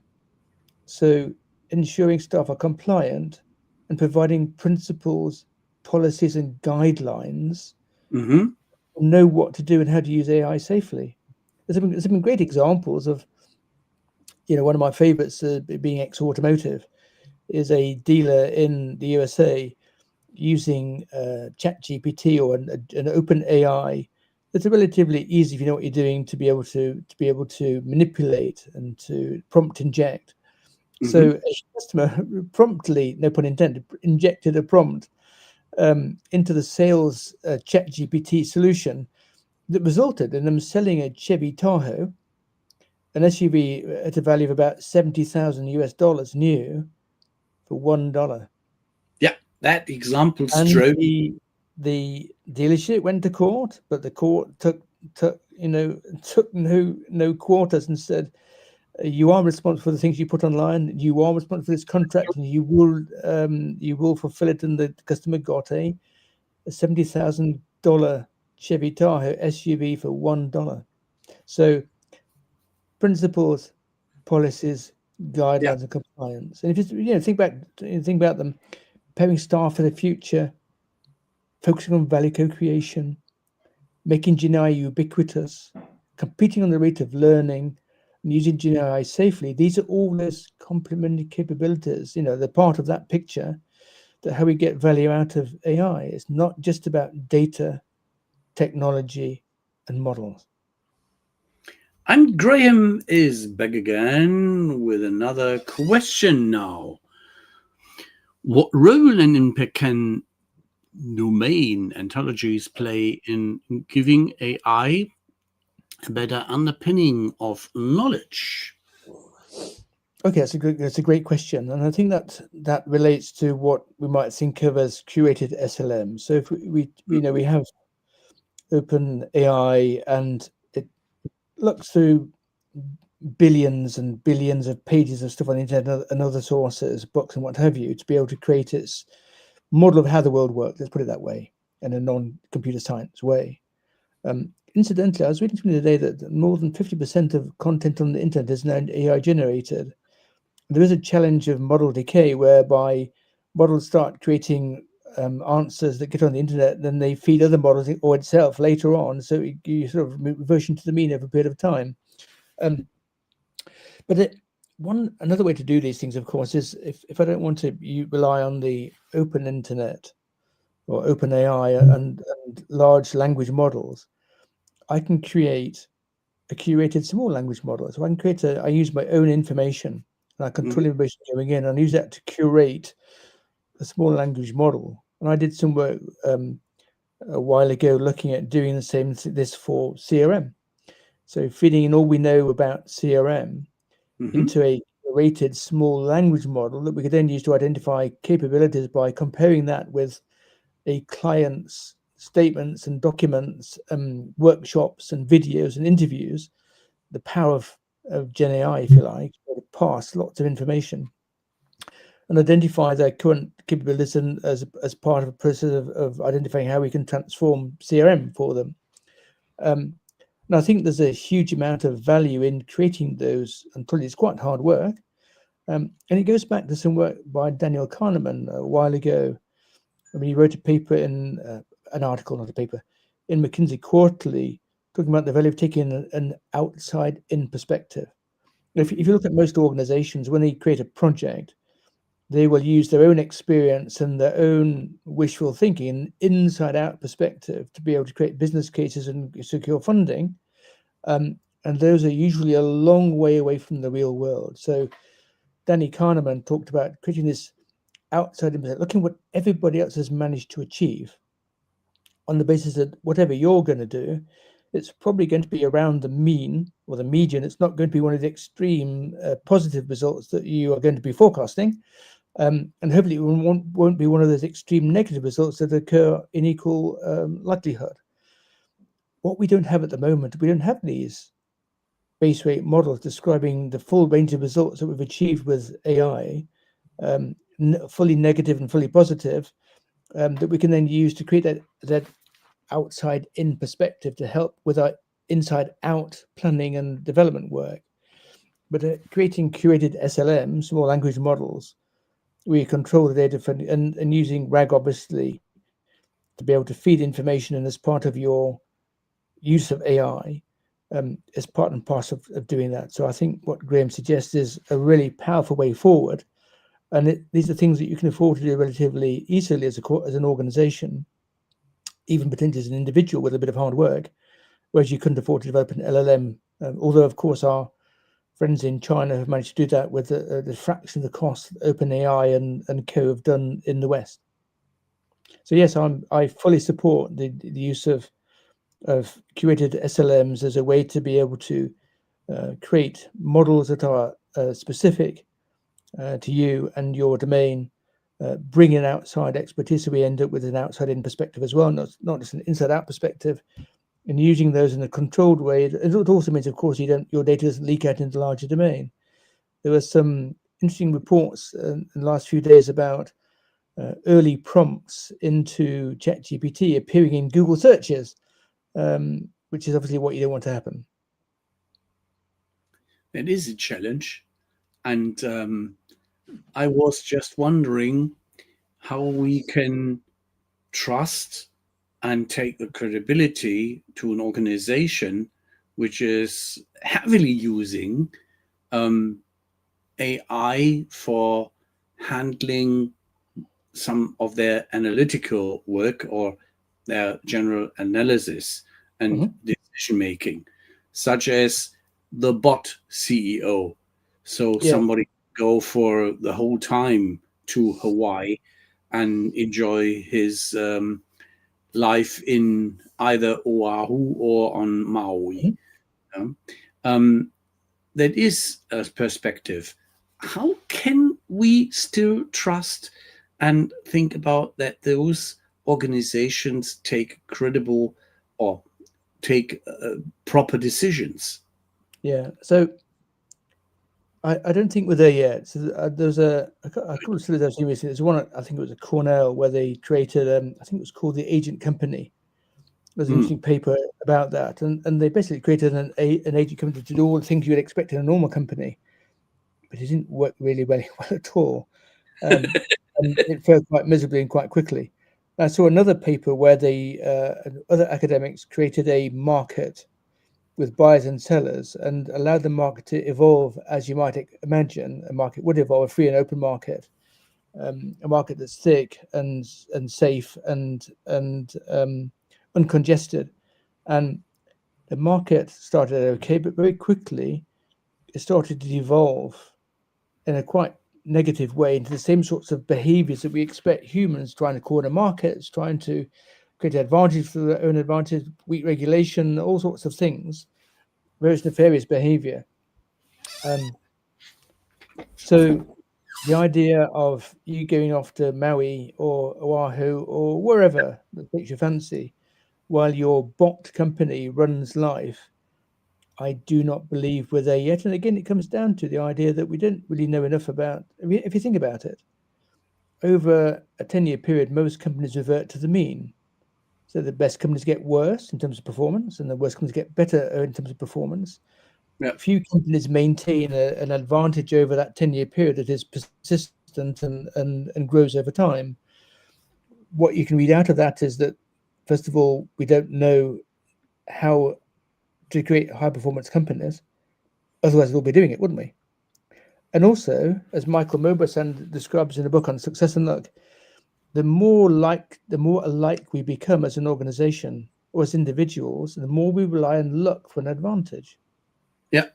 So ensuring staff are compliant and providing principles, policies, and guidelines, know what to do and how to use AI safely. There's been great examples of, one of my favorites, being ex-automotive, is a dealer in the USA using ChatGPT or an open AI. It's relatively easy if you know what you're doing to be able to manipulate and to prompt inject. So a customer promptly, no pun intended, injected a prompt into the sales ChatGPT solution that resulted in them selling a Chevy Tahoe, an SUV at a value of about $70,000 new, for $1. Yeah, that example And the dealership went to court, but the court took no quarters and said, you are responsible for the things you put online. You are responsible for this contract, and you will fulfill it. And the customer got a $70,000 Chevy Tahoe SUV for $1. So principles, policies, guidelines, and compliance. And if you think about them, preparing staff for the future, focusing on value co-creation, making GenAI ubiquitous, competing on the rate of learning, and using GenAI safely. These are all those complementary capabilities. They're part of that picture, that how we get value out of AI. It's not just about data, technology, and models. And Graham is back again with another question now. What role and impact can domain ontologies play in giving AI a better underpinning of knowledge? Okay, that's a great question, and I think that relates to what we might think of as curated SLM. So if we have open AI, and it looks through billions and billions of pages of stuff on the internet and other sources, books and what have you, to be able to create its model of how the world works, let's put it that way, in a non-computer science way. Incidentally, I was reading something today that more than 50% of content on the internet is now AI generated. There is a challenge of model decay, whereby models start creating answers that get on the internet, then they feed other models or itself later on. So you sort of reversion to the mean over a period of time. But another way to do these things, of course, is if I don't want to rely on the open internet or open AI and large language models, I can create a curated small language model. So I use my own information, and I control information going in, and use that to curate a small language model. And I did some work a while ago looking at doing this for CRM. So feeding in all we know about CRM into a rated small language model that we could then use to identify capabilities by comparing that with a client's statements and documents, workshops and videos and interviews. The power of Gen AI, if you like, to pass lots of information and identify their current capabilities as part of a process of identifying how we can transform CRM for them. And I think there's a huge amount of value in creating those, and probably it's quite hard work. And it goes back to some work by Daniel Kahneman a while ago. I mean, he wrote a paper in an article, not a paper, in McKinsey Quarterly, talking about the value of taking an outside-in perspective. If you look at most organizations, when they create a project, they will use their own experience and their own wishful thinking, an inside-out perspective, to be able to create business cases and secure funding. And those are usually a long way away from the real world. So Danny Kahneman talked about creating this outside in perspective, looking at what everybody else has managed to achieve on the basis that whatever you're going to do, it's probably going to be around the mean or the median. It's not going to be one of the extreme positive results that you are going to be forecasting. And hopefully it won't be one of those extreme negative results that occur in equal likelihood. What we don't have at the moment, we don't have these base rate models describing the full range of results that we've achieved with AI, fully negative and fully positive, that we can then use to create that outside in perspective to help with our inside out planning and development work. But creating curated SLMs, small language models, we control the data and using RAG obviously to be able to feed information, and as part of your use of AI, as part and parcel of doing that. So I think what Graham suggests is a really powerful way forward, and these are things that you can afford to do relatively easily as an organization, even potentially as an individual with a bit of hard work, whereas you couldn't afford to develop an LLM. Although of course our friends in China have managed to do that with the fraction of the cost that OpenAI and co have done in the West. So yes, I fully support the use of curated SLMs as a way to be able to create models that are specific to you and your domain, bring in outside expertise, so we end up with an outside-in perspective as well, not just an inside-out perspective. And using those in a controlled way, it also means, of course, your data doesn't leak out into the larger domain. There were some interesting reports in the last few days about early prompts into ChatGPT appearing in Google searches, which is obviously what you don't want to happen. It is a challenge. And I was just wondering how we can trust and take the credibility to an organization which is heavily using AI for handling some of their analytical work or their general analysis and decision making, such as the bot CEO. So somebody go for the whole time to Hawaii and enjoy his life in either Oahu or on Maui. That is a perspective. How can we still trust and think about that those organizations take credible or take proper decisions? Yeah, so I don't think we're there yet. So there's I couple of studies I've seen recently. There's one, I think it was at Cornell, where they created, I think it was called the Agent Company. There's an interesting paper about that, and they basically created an agent company to do all the things you'd expect in a normal company, but it didn't work really well at all, and it failed quite miserably and quite quickly. I saw another paper where other academics created a market with buyers and sellers and allowed the market to evolve as you might imagine a market would evolve, a free and open market, a market that's thick and safe and uncongested. And the market started okay, but very quickly it started to devolve in a quite negative way into the same sorts of behaviors that we expect humans, trying to corner markets, trying to create advantage for their own advantage, weak regulation, all sorts of things, various nefarious behavior. So the idea of you going off to Maui or Oahu or wherever that takes your fancy, while your bot company runs life, I do not believe we're there yet. And again, it comes down to the idea that we don't really know enough about, if you think about it, over a 10-year period, most companies revert to the mean. So the best companies get worse in terms of performance, and the worst companies get better in terms of performance. Yeah. Few companies maintain an advantage over that 10-year period that is persistent and grows over time. What you can read out of that is that, first of all, we don't know how to create high performance companies. Otherwise, we'll be doing it, wouldn't we? And also, as Michael Mauboussin describes in a book on success and luck, the more alike we become as an organization or as individuals, the more we rely on luck for an advantage. Yeah.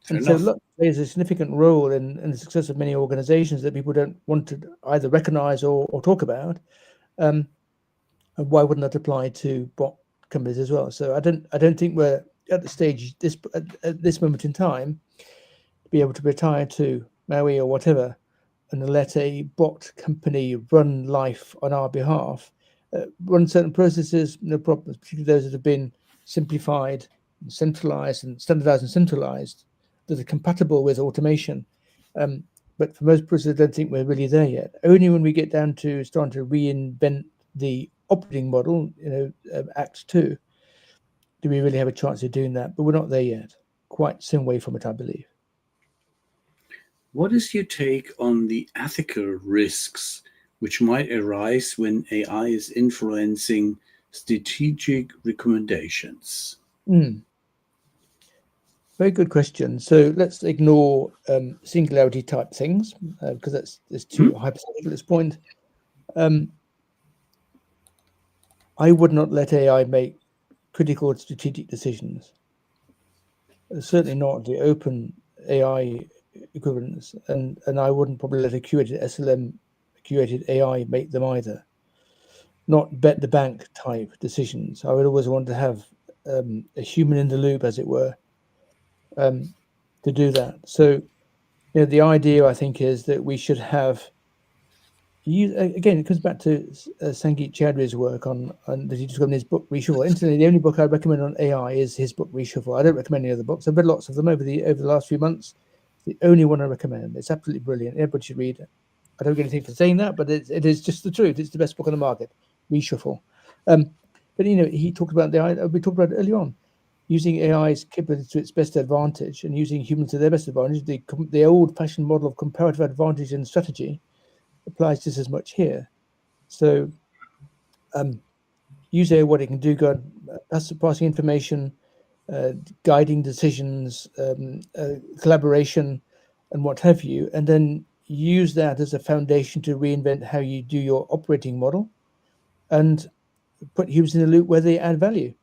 Fair And so enough. luck plays a significant role in the success of many organizations that people don't want to either recognize or talk about. And why wouldn't that apply to bot companies as well? So I don't think we're at the stage at this moment in time to be able to retire to Maui or whatever and let a bot company run life on our behalf, run certain processes, no problems, particularly those that have been simplified, and centralized, and standardized and centralized, that are compatible with automation. But for most processes, I don't think we're really there yet. Only when we get down to starting to reinvent the operating model, Act 2, do we really have a chance of doing that. But we're not there yet. Quite some way from it, I believe. What is your take on the ethical risks which might arise when AI is influencing strategic recommendations? Very good question. So let's ignore singularity type things because that's too hypothetical at this point. I would not let AI make critical strategic decisions. Certainly not the open AI equivalents, and I wouldn't probably let a curated SLM, curated AI make them either. Not bet the bank type decisions. I would always want to have a human in the loop, as it were, to do that. So the idea, I think, is that we should have. Again, it comes back to Sangeet Chowdhury's work on that he described in his book Reshuffle. Incidentally, the only book I recommend on AI is his book Reshuffle. I don't recommend any other books. I've read lots of them over the last few months. It's the only one I recommend. It's absolutely brilliant. Everybody should read it. I don't get anything for saying that, but it is just the truth. It's the best book on the market. Reshuffle. But he talked about we talked about it earlier on, using AI's capability to its best advantage and using humans to their best advantage. The old-fashioned model of comparative advantage in strategy applies just as much here. So use AI what it can do, passing information, guiding decisions, collaboration, and what have you, and then use that as a foundation to reinvent how you do your operating model and put humans in the loop where they add value.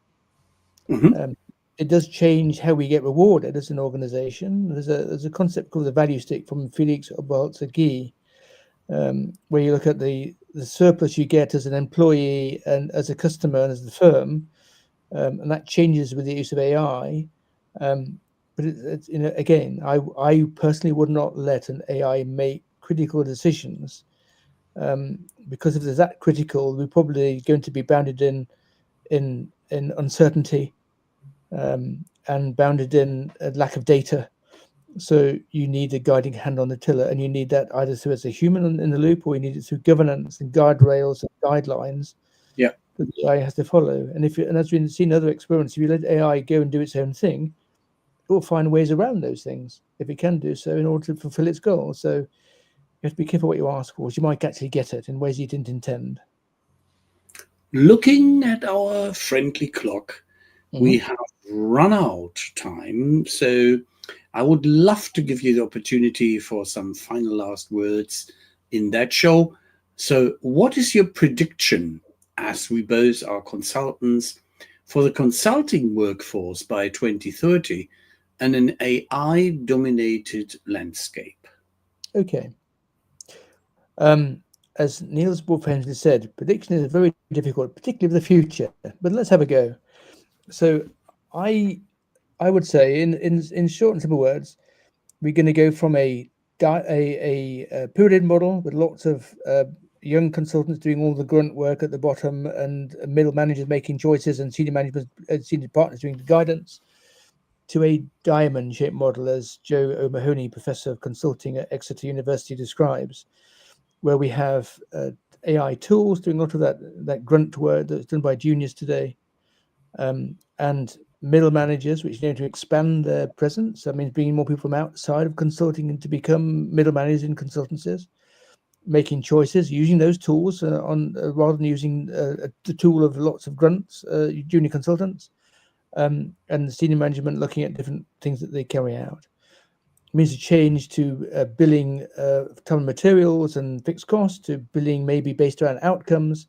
It does change how we get rewarded as an organization. There's a concept called the value stick from Felix Obaltagui, where you look at the surplus you get as an employee and as a customer and as the firm, and that changes with the use of AI. But again, I personally would not let an AI make critical decisions, because if they're that critical, we're probably going to be bounded in uncertainty, and bounded in a lack of data. So you need a guiding hand on the tiller, and you need that either through as a human in the loop, or you need it through governance and guardrails and guidelines. Yeah. That the AI has to follow. And as we've seen in other experiments, if you let AI go and do its own thing, it will find ways around those things if it can do so in order to fulfill its goals. So you have to be careful what you ask for, because you might actually get it in ways you didn't intend. Looking at our friendly clock, we have run out time. So I would love to give you the opportunity for some final last words in that show. So, what is your prediction, as we both are consultants, for the consulting workforce by 2030 and an AI dominated landscape? Okay. As Niels Bohr famously said, prediction is very difficult, particularly for the future. But let's have a go. So I would say, in short and simple words, we're going to go from a pyramid model with lots of young consultants doing all the grunt work at the bottom, and middle managers making choices, and senior partners doing the guidance, to a diamond-shaped model, as Joe O'Mahony, professor of consulting at Exeter University, describes, where we have AI tools doing a lot of that grunt work that's done by juniors today, and middle managers, which need to expand their presence. That means bringing more people from outside of consulting and to become middle managers in consultancies, making choices, using those tools rather than using the tool of lots of grunts, junior consultants, and the senior management looking at different things that they carry out. It means a change to billing time and materials and fixed costs, to billing maybe based around outcomes.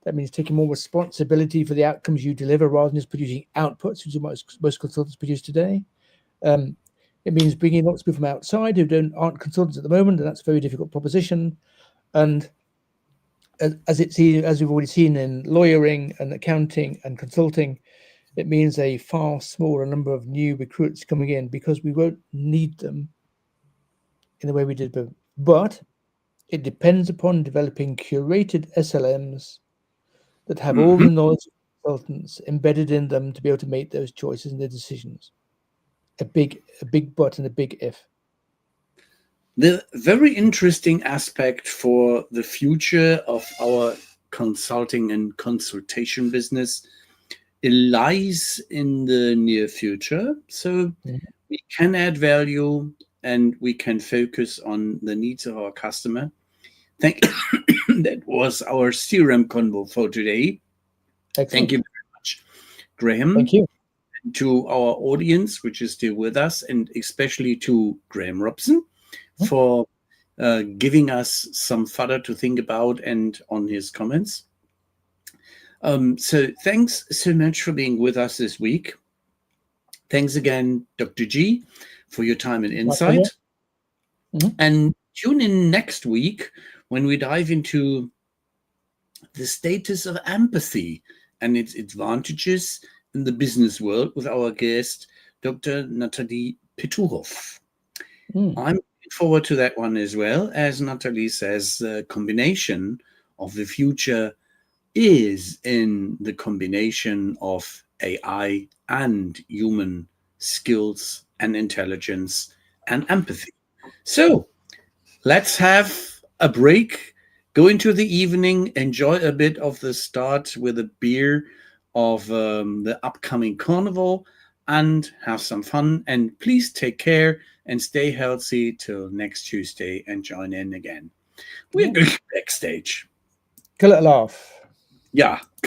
That means taking more responsibility for the outcomes you deliver rather than just producing outputs, which is what most consultants produce today. It means bringing lots of people from outside who aren't consultants at the moment, and that's a very difficult proposition. And as we've already seen in lawyering and accounting and consulting, it means a far smaller number of new recruits coming in, because we won't need them in the way we did before. But it depends upon developing curated SLMs that have all the knowledge of consultants embedded in them to be able to make those choices and their decisions. A big but and a big if. The very interesting aspect for the future of our consulting and consultation business, it lies in the near future. So we can add value and we can focus on the needs of our customer. That was our CRMKonvos for today. Excellent. Thank you very much, Graham. Thank you. To our audience, which is still with us, and especially to Graham Robson for giving us some fodder to think about and on his comments. So thanks so much for being with us this week. Thanks again, Dr. G, for your time and insight. And tune in next week when we dive into the status of empathy and its advantages in the business world with our guest, Dr. Natalie Petuhoff. I'm looking forward to that one as well. As Natalie says, the combination of the future is in the combination of AI and human skills and intelligence and empathy. So let's have a break, go into the evening, enjoy a bit of the start with a beer of the upcoming carnival, and have some fun. And please take care and stay healthy till next Tuesday and join in again. We're going backstage. Kill it a laugh. Yeah.